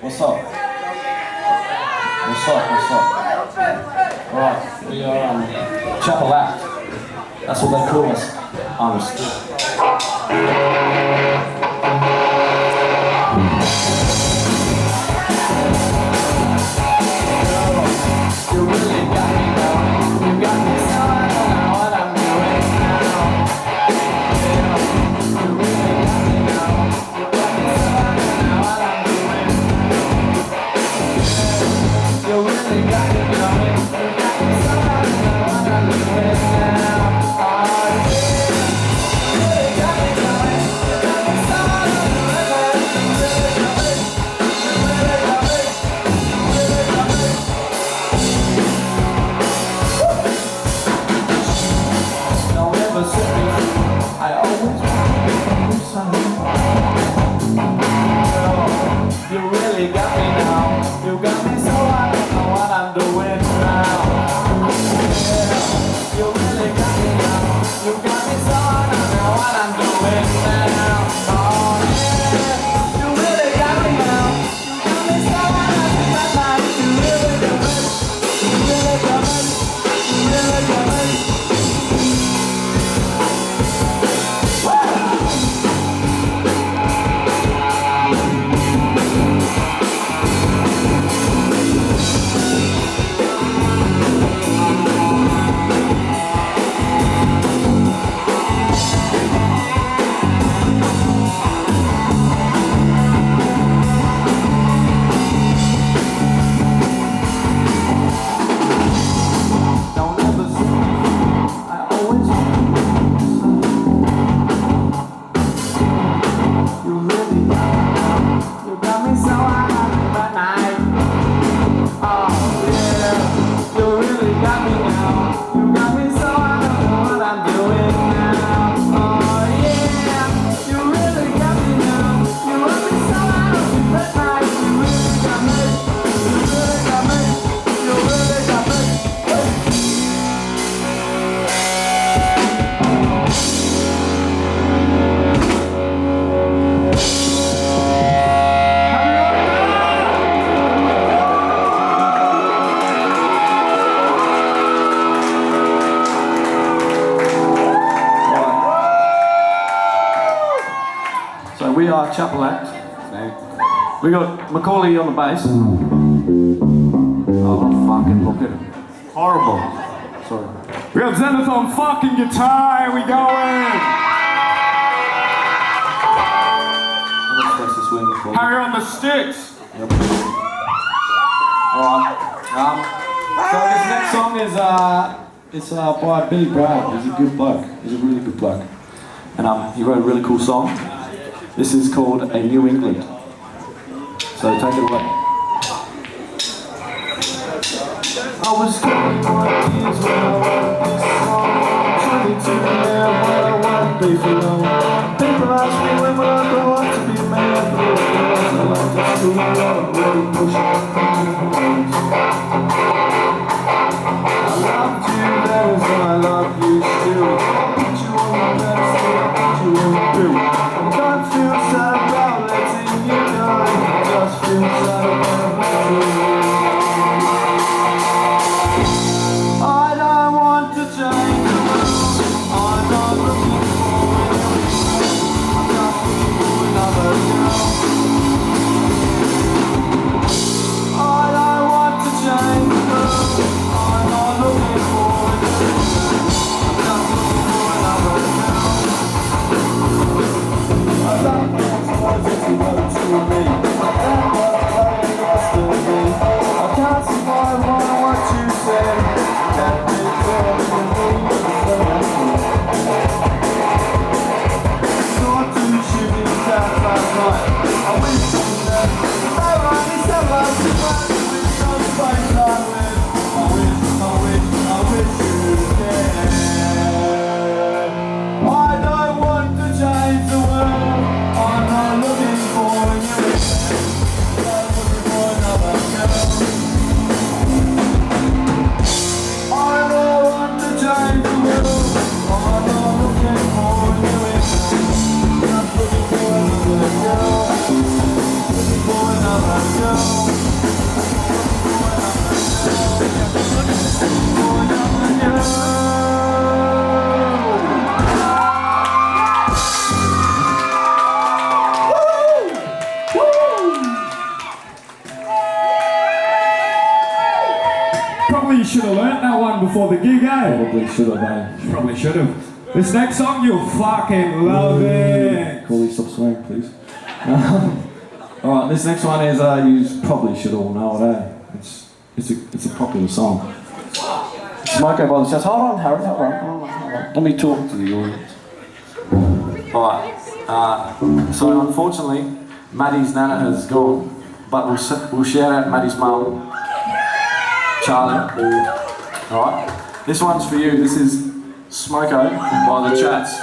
What's up? What's up? What's up? Right, we are Chapel Act. That's what they call us on the street. You really got me now. You got me so I don't know what I'm doing now. Yeah, you really got me now. You got me so I don't know what I'm doing. Yeah, you really got me going. You got me so I don't know what I'm doing now. Oh yeah, you really got me going. You got me so I don't know what I'm doing. You really got me. You really got me. You really got me. Don't ever sit me through. I always want to do something. Girl, you really got me now. You got me so I don't know what I'm doing now. Yeah, you really got me now. You got me so I don't know what I'm doing now. Oh yeah, you really got me now. You got me so I don't know what I'm doing. You really got me. You really got me. You really got me. We are Chapel Act. We got McCauley on the bass. Oh, fucking look at him. Horrible. Sorry. We got Zenith on fucking guitar. Here we going. I'm not supposed to swing before. Harry on the sticks. Yep. Alright. So this next song is by Billy Bragg. He's a good bloke. He's a really good bloke. And he wrote a really cool song. This is called A New England. So take it away. I was 21 years when I wrote this song. 22 now when I won't be for long. People ask me when will I grow up to be a man. I like the school road, really pushing things. I loved you then as I love you still. I'll put you on the pedestal, I'll put you on the bill. Don't feel sad about letting you go. Just feel sad about letting you go. I don't want to change the world. I'm not looking for anything. I'm just looking for another girl. I don't want to change the world. I'm not looking for anything. I'm just looking for another girl. I don't think so much as you wrote to me. That was playing yesterday. I can't survive on what you said. That makes everything so Saw two shooting stars last night. I wish you that they were only sellers who went to be on space I live. I wish you cared. I don't want to change the world. I'm not looking for you. I'm looking for another girl. I don't want to change the world. I'm not looking for you. I'm looking for another girl. Looking for another girl. probably should have learnt that one before the gig, eh? Probably should have, eh? Probably should have. This next song, you'll fucking love it. Cooley, stop swearing, please. Alright, this next one is, you probably should all know it, eh? It's a popular song. Smoko by the Chest. Hold on, Harry, hold on. Let me talk to the audience. Alright, so unfortunately, Maddie's nana has gone, but we'll shout out Maddie's mum, Charlie. Alright, this one's for you. This is Smoko by the Chats.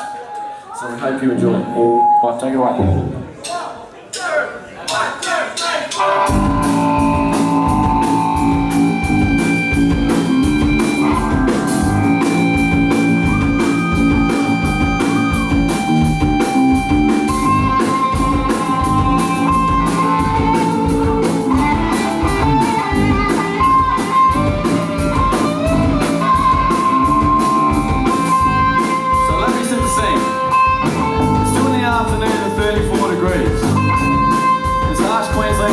So we hope you enjoy it. Right, take it away.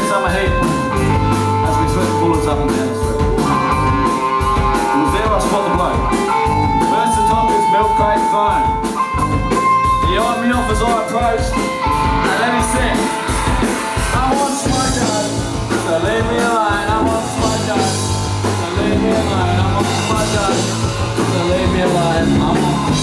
Summer heat as we sweat the bullets up and down the street. It was there I spot the bloke. First to top his milk crate phone. He eyed me off as I approached, and then he said, I want Smoko, so leave me alone. I want Smoko, so leave me alone. I want Smoko, so leave me alone. I want Smoko, so leave me alone.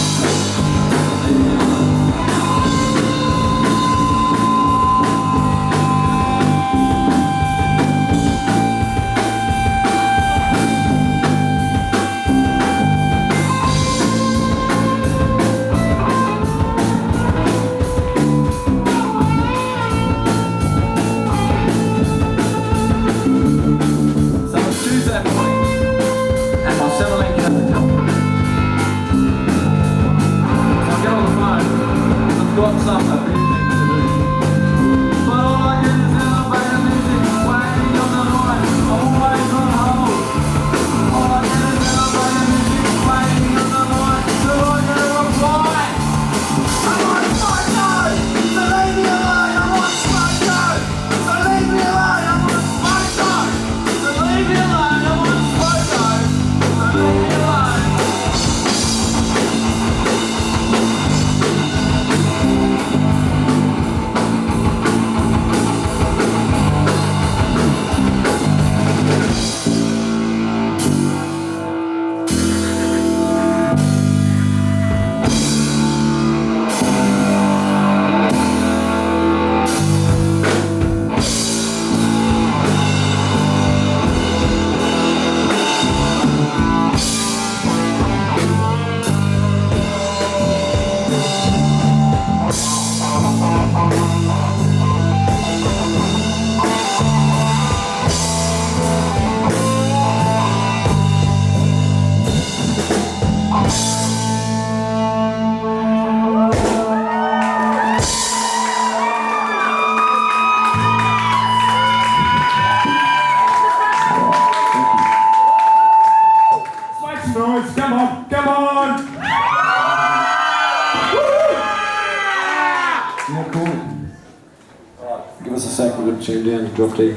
Tune down, drop D.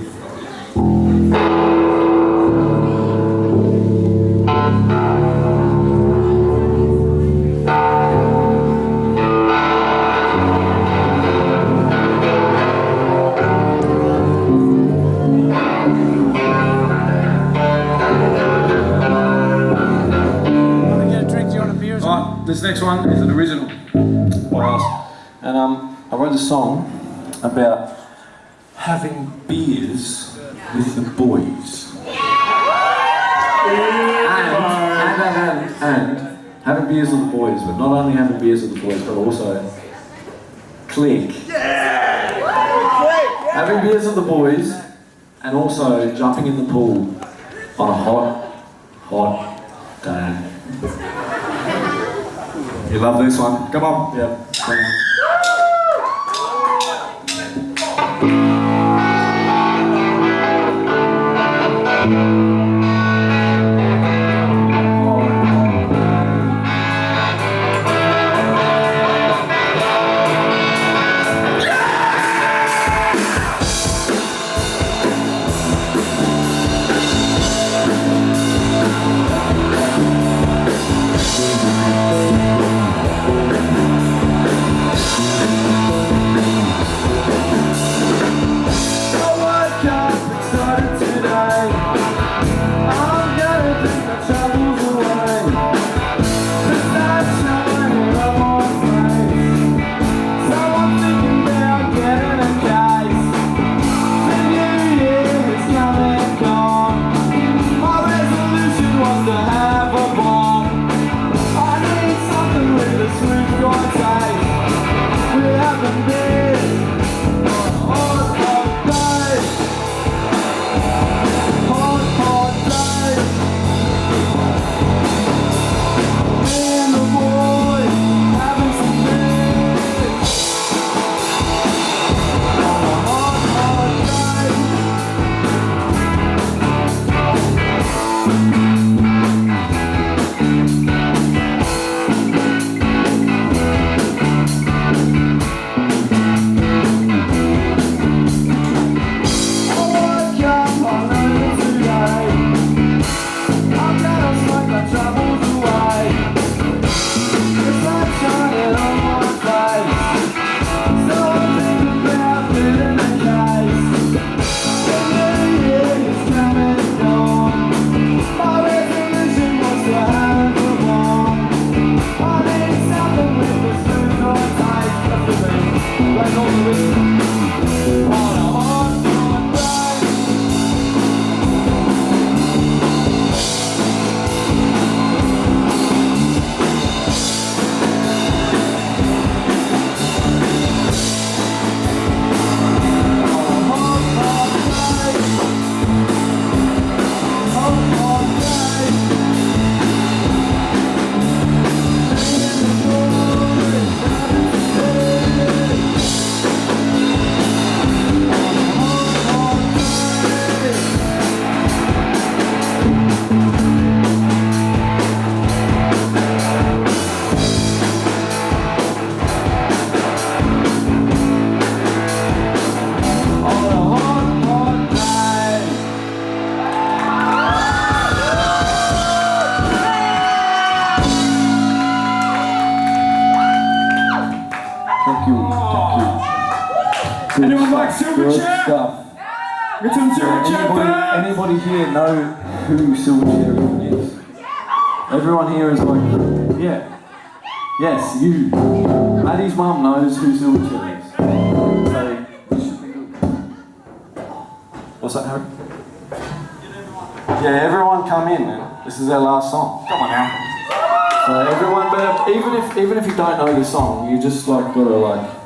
This next one is an original by us, and I wrote a song about having beers with the boys. And having beers with the boys, but not only having beers with the boys, but also click. Having beers with the boys, and also jumping in the pool on a hot day. You love this one? Come on. Yeah. Come on. stuff. Get some Anybody here know who Silverchair is? Everyone here is like, yeah. Yes, you. Maddie's mum knows who Silverchair is. So, this should be good. What's that, Harry? Yeah, everyone come in, man. This is our last song. Come on now. So everyone, but even if you don't know this song, you just like gotta like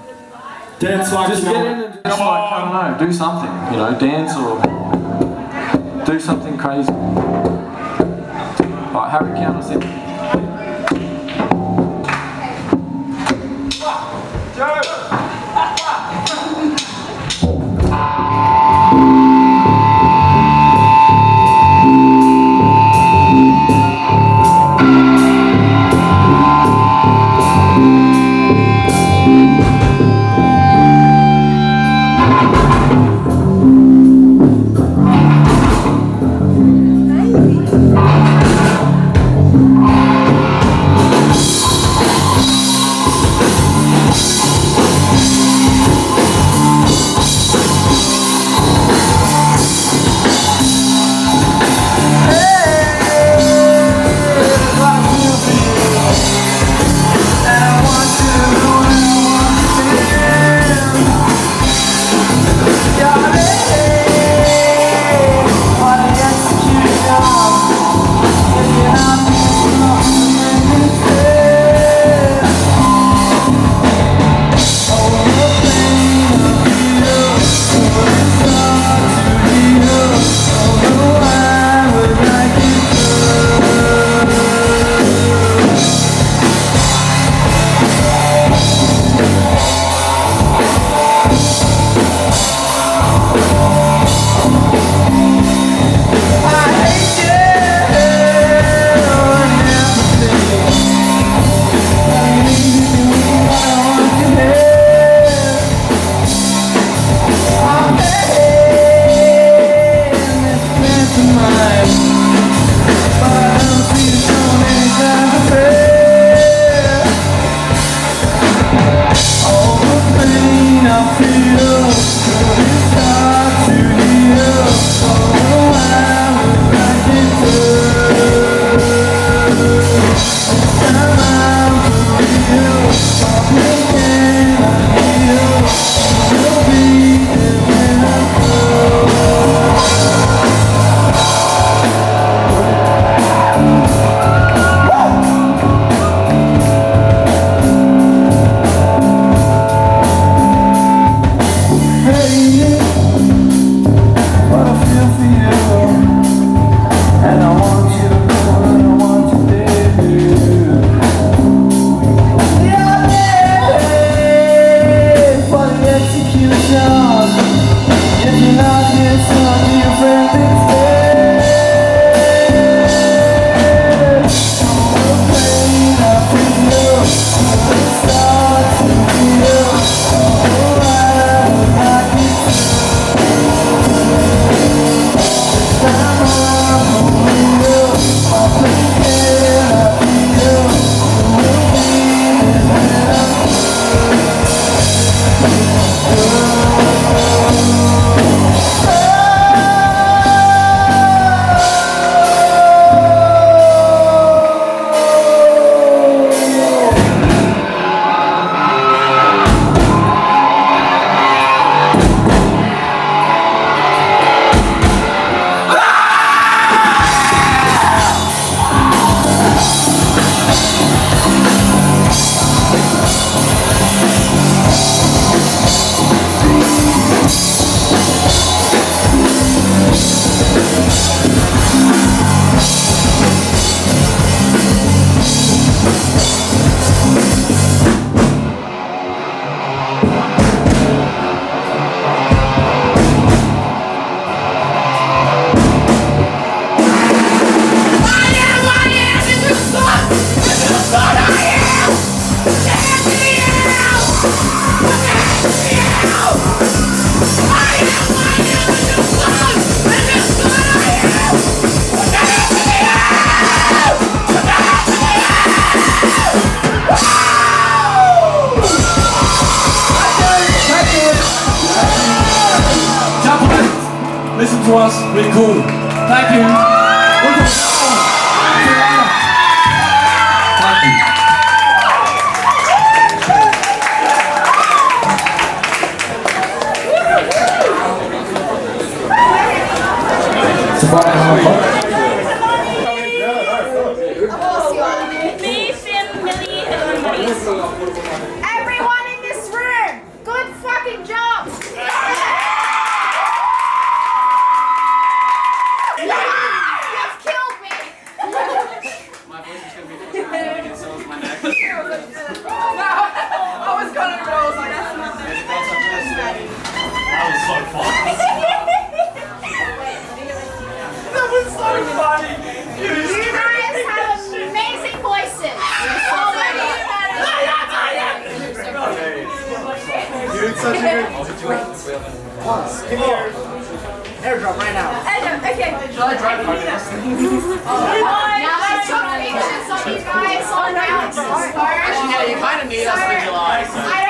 dance like just you get know. in and just like I don't know, do something, you know, dance or do something crazy. Alright, Harry, count us in. listen to us, we're cool. Thank you. Thank you. Everyone in this room, good fucking job! You've killed me! My voice is going to be fantastic and so is my neck. I was gonna go, I was like, that's not That was so fun. That was so funny. You guys have amazing voices! You did such a good. Give me your airdrop right now. Okay. Shall I drive home? Now let's talk pictures of you guys on round. Yeah, you kind of need us to July. I